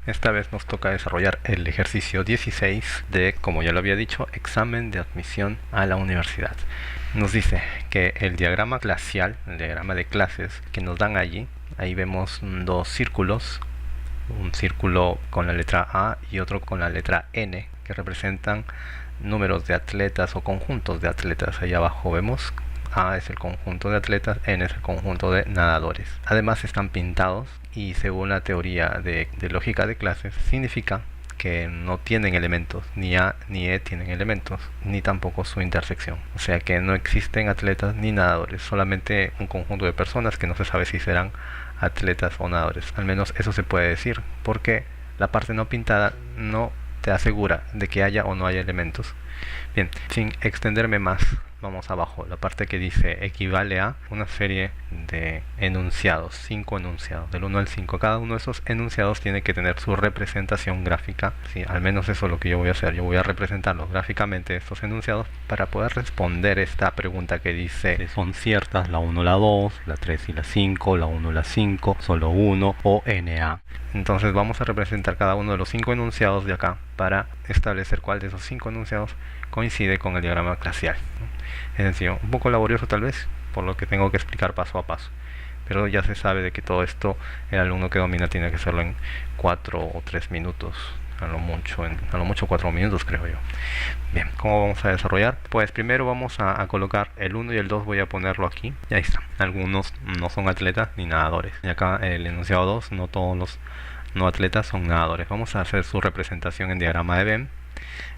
Esta vez nos toca desarrollar el ejercicio 16 de, como ya lo había dicho, examen de admisión a la universidad. Nos dice que el diagrama glacial, el diagrama de clases que nos dan allí, ahí vemos dos círculos, un círculo con la letra A y otro con la letra N, que representan números de atletas o conjuntos de atletas. Ahí abajo vemos A es el conjunto de atletas, N es el conjunto de nadadores. Además están pintados y según la teoría de lógica de clases significa que no tienen elementos, ni A ni E tienen elementos, ni tampoco su intersección. O sea que no existen atletas ni nadadores, solamente un conjunto de personas que no se sabe si serán atletas o nadadores. Al menos eso se puede decir, porque la parte no pintada no te asegura de que haya o no haya elementos. Bien, sin extenderme más, vamos abajo, la parte que dice equivale a una serie de enunciados, 5 enunciados, del 1 al 5. Cada uno de esos enunciados tiene que tener su representación gráfica. Sí, al menos eso es lo que yo voy a hacer. Yo voy a representarlos gráficamente, estos enunciados, para poder responder esta pregunta que dice son ciertas la 1, la 2, la 3 y la 5, la 1, la 5, solo 1 o NA. Entonces vamos a representar cada uno de los 5 enunciados de acá para establecer cuál de esos 5 enunciados coincide con el diagrama glacial. Es sencillo, un poco laborioso tal vez, por lo que tengo que explicar paso a paso. Pero ya se sabe de que todo esto el alumno que domina tiene que hacerlo en 4 o 3 minutos. A lo mucho 4 minutos creo yo. Bien, ¿cómo vamos a desarrollar? Pues primero vamos a colocar el 1 y el 2, voy a ponerlo aquí. Y ahí está. Algunos no son atletas ni nadadores. Y acá el enunciado 2, no todos los no atletas son nadadores. Vamos a hacer su representación en diagrama de Venn.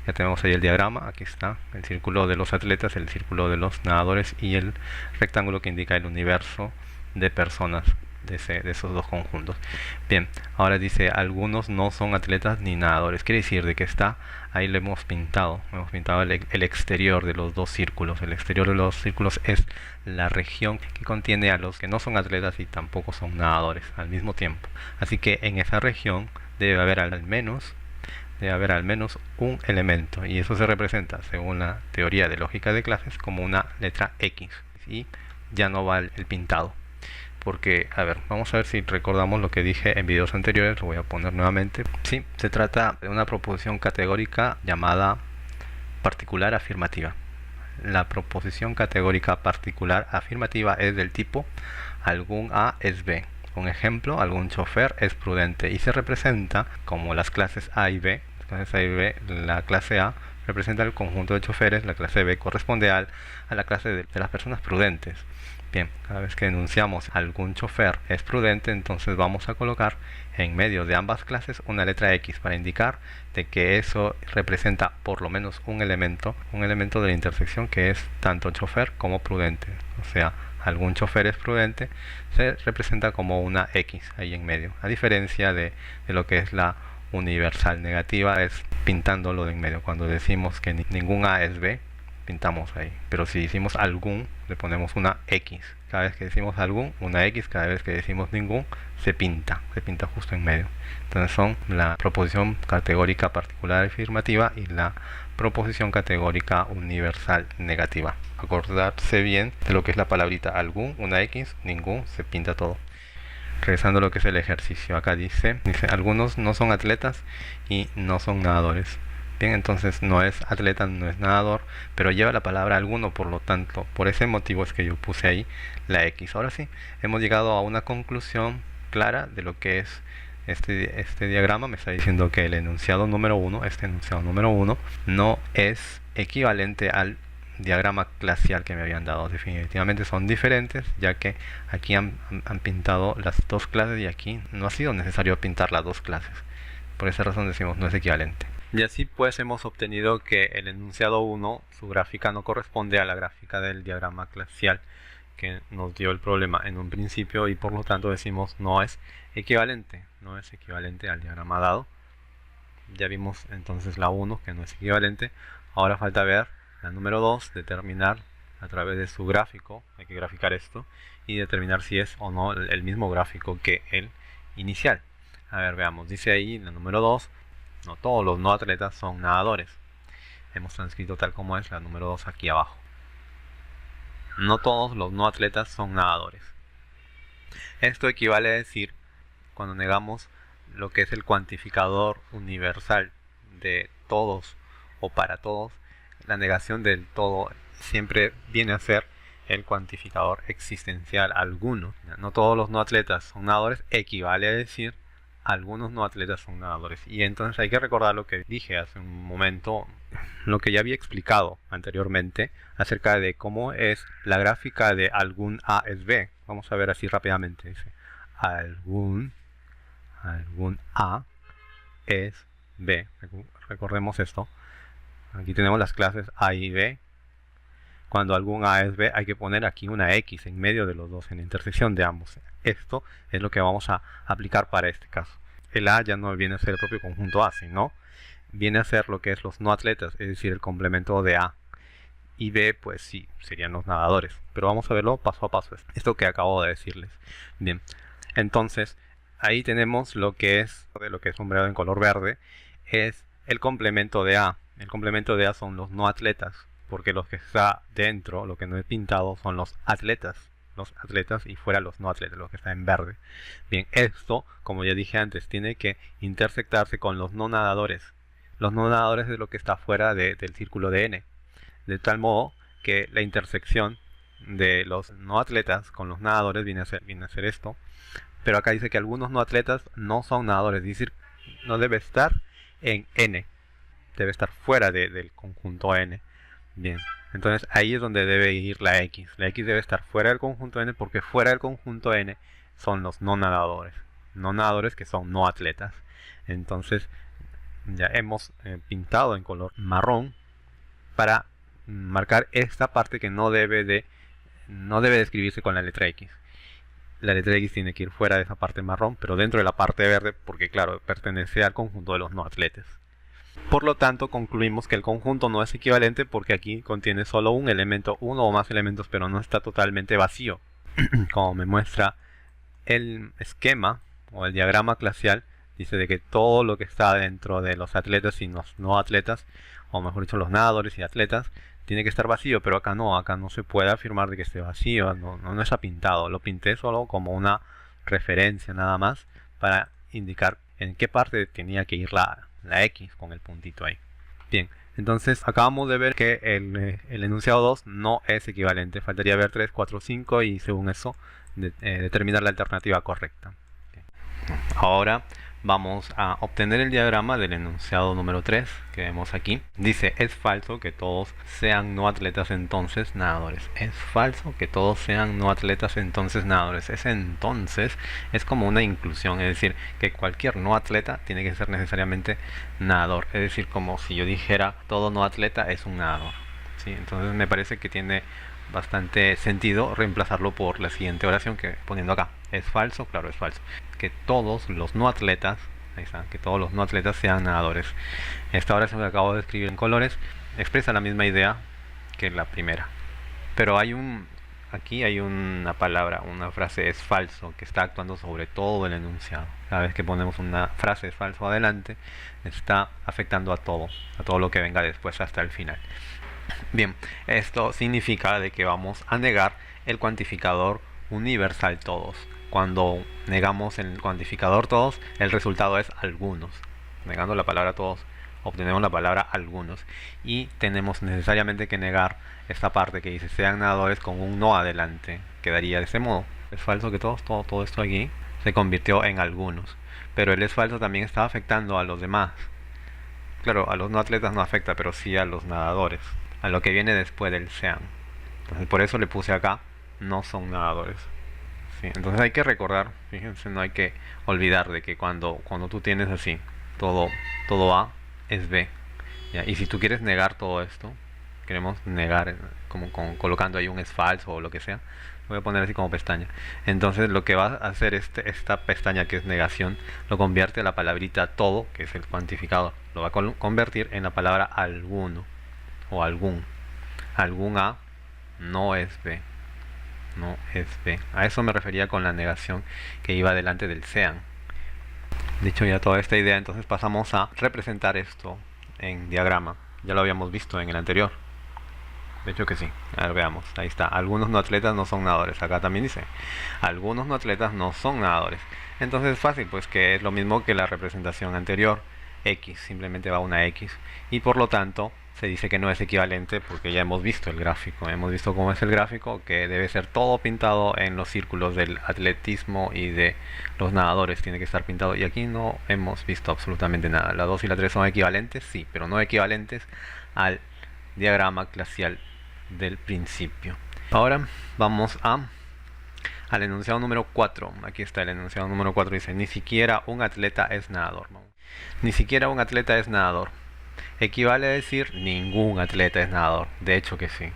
Ya tenemos ahí el diagrama, aquí está el círculo de los atletas, el círculo de los nadadores y el rectángulo que indica el universo de personas de esos dos conjuntos. Bien, ahora dice algunos no son atletas ni nadadores, quiere decir de que está, ahí le hemos pintado el exterior de los dos círculos. El exterior de los círculos es la región que contiene a los que no son atletas y tampoco son nadadores al mismo tiempo. Así que en esa región debe haber al menos un elemento, y eso se representa según la teoría de lógica de clases como una letra X, y ya no va el pintado, porque, a ver, vamos a ver si recordamos lo que dije en videos anteriores. Lo voy a poner nuevamente. Sí, se trata de una proposición categórica llamada particular afirmativa. La proposición categórica particular afirmativa es del tipo algún A es B. Un ejemplo, algún chofer es prudente, y se representa como las clases A y B. La clase A representa el conjunto de choferes, la clase B corresponde a la clase de las personas prudentes. Bien, cada vez que enunciamos algún chofer es prudente, entonces vamos a colocar en medio de ambas clases una letra X para indicar de que eso representa por lo menos un elemento de la intersección, que es tanto chofer como prudente. O sea, algún chofer es prudente, se representa como una X ahí en medio, a diferencia de lo que es la universal negativa, es pintándolo de en medio. Cuando decimos que ningún A es B, pintamos ahí, pero si decimos algún, le ponemos una X. Cada vez que decimos algún, una X. Cada vez que decimos ningún, se pinta justo en medio. Entonces son la proposición categórica particular afirmativa y la proposición categórica universal negativa. Acordarse bien de lo que es la palabrita algún, una X, ningún, se pinta todo. Regresando a lo que es el ejercicio, acá dice algunos no son atletas y no son nadadores. Bien, entonces no es atleta, no es nadador, pero lleva la palabra alguno, por lo tanto, por ese motivo es que yo puse ahí la X. Ahora sí, hemos llegado a una conclusión clara de lo que es este diagrama. Me está diciendo que el enunciado número 1, este enunciado número 1, no es equivalente al diagrama glacial que me habían dado. Definitivamente son diferentes, ya que aquí han pintado las dos clases y aquí no ha sido necesario pintar las dos clases. Por esa razón decimos no es equivalente. Y así pues hemos obtenido que el enunciado 1, su gráfica no corresponde a la gráfica del diagrama glacial que nos dio el problema en un principio, y por lo tanto decimos no es equivalente al diagrama dado. Ya vimos entonces la 1 que no es equivalente. Ahora falta ver la número 2, determinar a través de su gráfico, hay que graficar esto y determinar si es o no el mismo gráfico que el inicial. A ver, veamos, dice ahí la número 2, no todos los no atletas son nadadores. Hemos transcrito tal como es la número 2 aquí abajo. No todos los no atletas son nadadores. Esto equivale a decir, cuando negamos lo que es el cuantificador universal de todos o para todos, la negación del todo siempre viene a ser el cuantificador existencial alguno. No todos los no atletas son nadadores, equivale a decir algunos no atletas son nadadores. Y entonces hay que recordar lo que dije hace un momento, lo que ya había explicado anteriormente acerca de cómo es la gráfica de algún A es B. Vamos a ver así rápidamente. Dice algún A es B. Recordemos esto. Aquí tenemos las clases A y B. Cuando algún A es B, hay que poner aquí una X en medio de los dos, en la intersección de ambos. Esto es lo que vamos a aplicar para este caso. El A ya no viene a ser el propio conjunto A, sino viene a ser lo que es los no atletas, es decir, el complemento de A. Y B, pues sí, serían los nadadores. Pero vamos a verlo paso a paso, esto que acabo de decirles. Bien, entonces, ahí tenemos lo que es sombreado en color verde, es el complemento de A. El complemento de A son los no atletas, porque los que está dentro, lo que no he pintado, son los atletas y fuera los no atletas, lo que está en verde. Bien, esto, como ya dije antes, tiene que intersectarse con los no nadadores. Los no nadadores es lo que está fuera del círculo de N, de tal modo que la intersección de los no atletas con los nadadores viene a ser esto. Pero acá dice que algunos no atletas no son nadadores, es decir, no debe estar en N, debe estar fuera del conjunto N. Bien, entonces ahí es donde debe ir la X. La X debe estar fuera del conjunto N, porque fuera del conjunto N son los no nadadores. No nadadores que son no atletas. Entonces ya hemos pintado en color marrón para marcar esta parte que no debe de escribirse con la letra X. La letra X tiene que ir fuera de esa parte marrón, pero dentro de la parte verde, porque claro, pertenece al conjunto de los no atletas. Por lo tanto, concluimos que el conjunto no es equivalente porque aquí contiene solo un elemento, uno o más elementos, pero no está totalmente vacío. Como me muestra el esquema o el diagrama clasial, dice de que todo lo que está dentro de los atletas y los no atletas, o mejor dicho, los nadadores y atletas, tiene que estar vacío, pero acá no se puede afirmar de que esté vacío, no está pintado. Lo pinté solo como una referencia nada más para indicar en qué parte tenía que ir la X con el puntito ahí. Bien, entonces acabamos de ver que el enunciado 2 no es equivalente. Faltaría ver 3, 4, 5 y según eso determinar la alternativa correcta. Bien. Ahora vamos a obtener el diagrama del enunciado número 3 que vemos aquí. Dice, es falso que todos sean no atletas entonces nadadores. Es falso que todos sean no atletas entonces nadadores. Ese entonces es como una inclusión, es decir, que cualquier no atleta tiene que ser necesariamente nadador. Es decir, como si yo dijera, todo no atleta es un nadador. ¿Sí? Entonces me parece que tiene bastante sentido reemplazarlo por la siguiente oración que poniendo acá. ¿Es falso? Claro, es falso. Que todos los no atletas, ahí está, que todos los no atletas sean nadadores. Esta oración que acabo de escribir en colores expresa la misma idea que la primera. Pero aquí hay una palabra, una frase es falso, que está actuando sobre todo el enunciado. Cada vez que ponemos una frase es falso adelante, está afectando a todo lo que venga después hasta el final. Bien, esto significa de que vamos a negar el cuantificador universal todos. Cuando negamos el cuantificador todos, el resultado es algunos. Negando la palabra todos, obtenemos la palabra algunos. Y tenemos necesariamente que negar esta parte que dice sean nadadores con un no adelante. Quedaría de ese modo. Es falso que todo esto aquí se convirtió en algunos. Pero el es falso también está afectando a los demás. Claro, a los no atletas no afecta, pero sí a los nadadores. A lo que viene después del sean. Entonces por eso le puse acá, no son nadadores. ¿Sí? Entonces hay que recordar, fíjense, no hay que olvidar de que cuando tú tienes así, todo A es B. ¿Ya? Y si tú quieres negar todo esto, queremos negar como colocando ahí un es falso o lo que sea, voy a poner así como pestaña. Entonces lo que va a hacer esta pestaña que es negación, lo convierte a la palabrita todo, que es el cuantificador, lo va a convertir en la palabra alguno o algún A no es B, no es B. A eso me refería con la negación que iba delante del sean. Dicho ya toda esta idea, entonces pasamos a representar esto en diagrama. Ya lo habíamos visto en el anterior. De hecho que sí. A ver, veamos. Ahí está. Algunos no atletas no son nadadores. Acá también dice. Algunos no atletas no son nadadores. Entonces es fácil, pues que es lo mismo que la representación anterior. X, simplemente va una X. Y por lo tanto se dice que no es equivalente porque ya hemos visto el gráfico. Hemos visto cómo es el gráfico, que debe ser todo pintado en los círculos del atletismo y de los nadadores. Tiene que estar pintado. Y aquí no hemos visto absolutamente nada. La 2 y la 3 son equivalentes, sí, pero no equivalentes al diagrama glacial del principio. Ahora vamos al enunciado número 4. Aquí está el enunciado número 4. Dice, ni siquiera un atleta es nadador. Ni siquiera un atleta es nadador. Equivale a decir ningún atleta es nadador. De hecho que sí.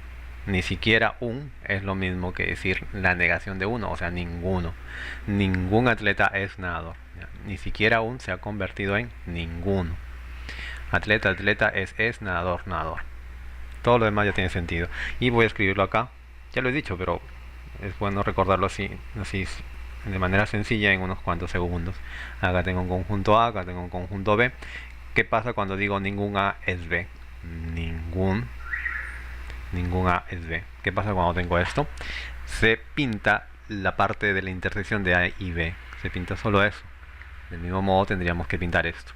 Ni siquiera un es lo mismo que decir la negación de uno, o sea, ninguno. Ningún atleta es nadador. Ni siquiera un se ha convertido en ninguno. Atleta, atleta es nadador, nadador. Todo lo demás ya tiene sentido. Y voy a escribirlo acá. Ya lo he dicho, pero es bueno recordarlo así de manera sencilla en unos cuantos segundos. Acá tengo un conjunto A, acá tengo un conjunto B. ¿Qué pasa cuando digo ningún A es B? Ningún A es B. ¿Qué pasa cuando tengo esto? Se pinta la parte de la intersección de A y B. Se pinta solo eso. Del mismo modo tendríamos que pintar esto.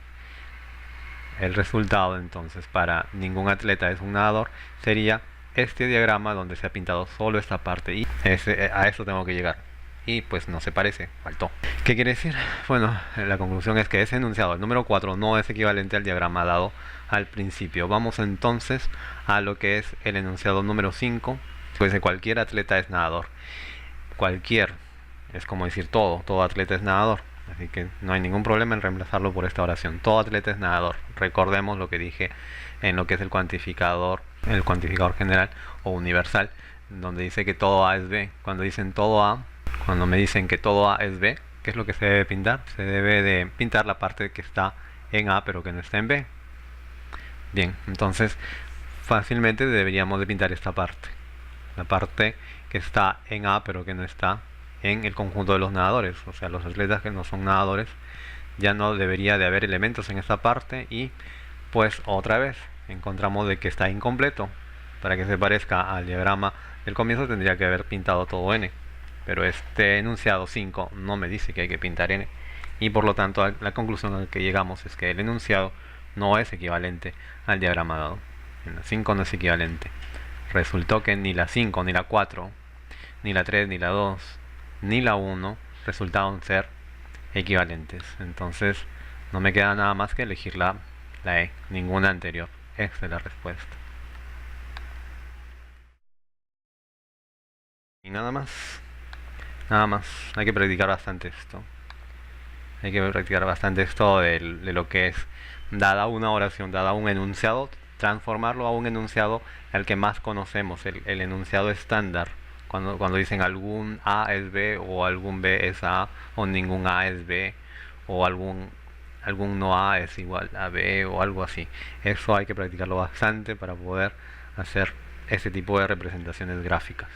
El resultado entonces para ningún atleta es un nadador sería este diagrama donde se ha pintado solo esta parte y a eso tengo que llegar. Y pues no se parece, faltó. ¿Qué quiere decir? Bueno, la conclusión es que ese enunciado, el número 4, no es equivalente al diagrama dado al principio. Vamos entonces a lo que es el enunciado número 5. Pues de cualquier atleta es nadador. Cualquier es como decir todo atleta es nadador. Así que no hay ningún problema en reemplazarlo por esta oración. Todo atleta es nadador. Recordemos lo que dije en lo que es el cuantificador general o universal, donde dice que todo A es B. Cuando dicen todo A, cuando me dicen que todo A es B, ¿qué es lo que se debe pintar? Se debe de pintar la parte que está en A pero que no está en B. Bien, entonces fácilmente deberíamos de pintar esta parte. La parte que está en A pero que no está en el conjunto de los nadadores, o sea, los atletas que no son nadadores, ya no debería de haber elementos en esta parte y pues otra vez encontramos de que está incompleto. Para que se parezca al diagrama del comienzo tendría que haber pintado todo N, pero este enunciado 5 no me dice que hay que pintar N y por lo tanto la conclusión a la que llegamos es que el enunciado no es equivalente al diagrama dado. En la 5 no es equivalente. Resultó que ni la 5, ni la 4, ni la 3, ni la 2, ni la 1 resultaron ser equivalentes. Entonces no me queda nada más que elegir la E, ninguna anterior. Esta es la respuesta. Y nada más. Nada más. Hay que practicar bastante esto. Hay que practicar bastante esto de lo que es, dada una oración, dada un enunciado, transformarlo a un enunciado al que más conocemos, el enunciado estándar. Cuando dicen algún A es B o algún B es A o ningún A es B o algún no A es igual a B o algo así. Eso hay que practicarlo bastante para poder hacer ese tipo de representaciones gráficas.